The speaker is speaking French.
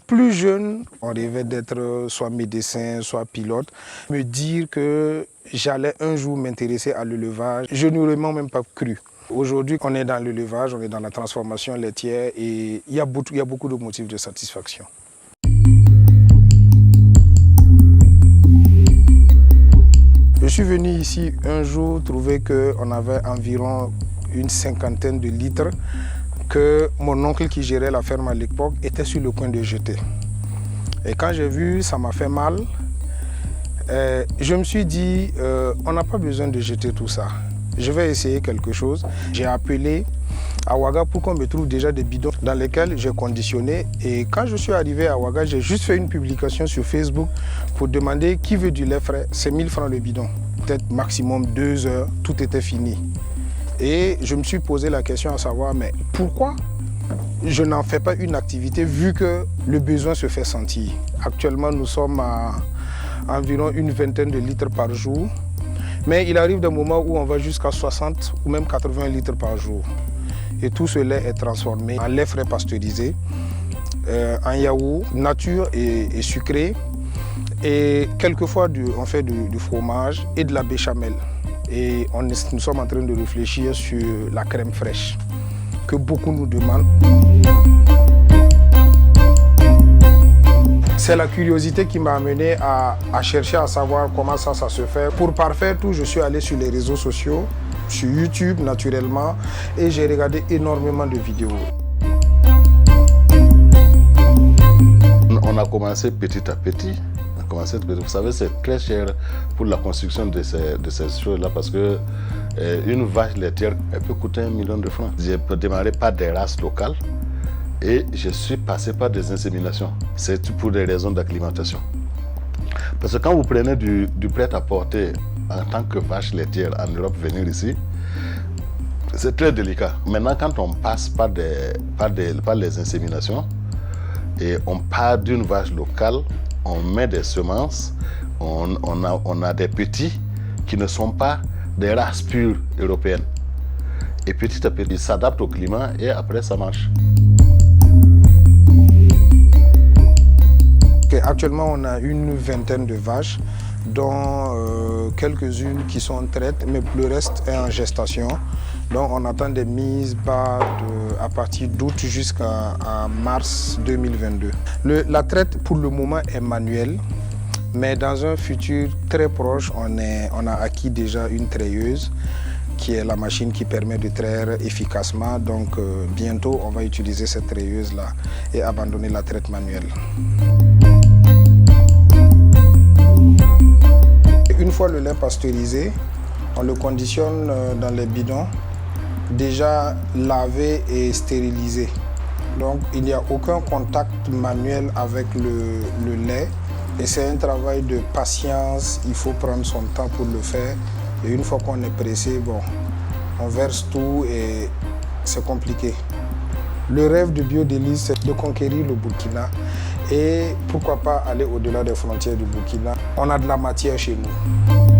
Plus jeune, on rêvait d'être soit médecin, soit pilote. Me dire que j'allais un jour m'intéresser à l'élevage, je n'aurais même pas cru. Aujourd'hui, on est dans l'élevage, on est dans la transformation laitière et il y a beaucoup de motifs de satisfaction. Je suis venu ici un jour trouver qu'on avait environ une cinquantaine de litres que mon oncle qui gérait la ferme à l'époque était sur le point de jeter. Et quand j'ai vu, ça m'a fait mal. Je me suis dit, on n'a pas besoin de jeter tout ça. Je vais essayer quelque chose. J'ai appelé à Ouaga pour qu'on me trouve déjà des bidons dans lesquels j'ai conditionné. Et quand je suis arrivé à Ouaga, j'ai juste fait une publication sur Facebook pour demander qui veut du lait frais. C'est 1000 francs le bidon. Peut-être maximum 2 heures, tout était fini. Et je me suis posé la question à savoir, mais pourquoi je n'en fais pas une activité vu que le besoin se fait sentir. Actuellement, nous sommes à environ une vingtaine de litres par jour. Mais il arrive des moments où on va jusqu'à 60 ou même 80 litres par jour. Et tout ce lait est transformé en lait frais pasteurisé, en yaourt nature et sucré. Et quelquefois, on fait du fromage et de la béchamel. Et nous sommes en train de réfléchir sur la crème fraîche, que beaucoup nous demandent. C'est la curiosité qui m'a amené à chercher à savoir comment ça se fait. Pour parfaire tout, je suis allé sur les réseaux sociaux, sur YouTube naturellement, et j'ai regardé énormément de vidéos. On a commencé petit à petit. Vous savez, c'est très cher pour la construction de ces choses-là parce que une vache laitière, elle peut coûter 1 million de francs. J'ai démarré par des races locales. Et je suis passé par des inséminations. C'est pour des raisons d'acclimatation. Parce que quand vous prenez du prêt-à-porter en tant que vache laitière en Europe, venir ici, c'est très délicat. Maintenant, quand on passe par les inséminations et on part d'une vache locale, on met des semences, on a des petits qui ne sont pas des races pures européennes. Et petit à petit, ils s'adaptent au climat et après, ça marche. Actuellement, on a une vingtaine de vaches, dont quelques-unes qui sont traites, mais le reste est en gestation. Donc on attend des mises bas à partir d'août jusqu'à mars 2022. La traite pour le moment est manuelle, mais dans un futur très proche, on a acquis déjà une treilleuse, qui est la machine qui permet de traire efficacement. Donc bientôt, on va utiliser cette treilleuse-là et abandonner la traite manuelle. Une fois le lait pasteurisé, on le conditionne dans les bidons, déjà lavé et stérilisé. Donc il n'y a aucun contact manuel avec le lait. Et c'est un travail de patience, il faut prendre son temps pour le faire. Et une fois qu'on est pressé, bon, on verse tout et c'est compliqué. Le rêve de Biodélice, c'est de conquérir le Burkina et pourquoi pas aller au-delà des frontières du Burkina. On a de la matière chez nous.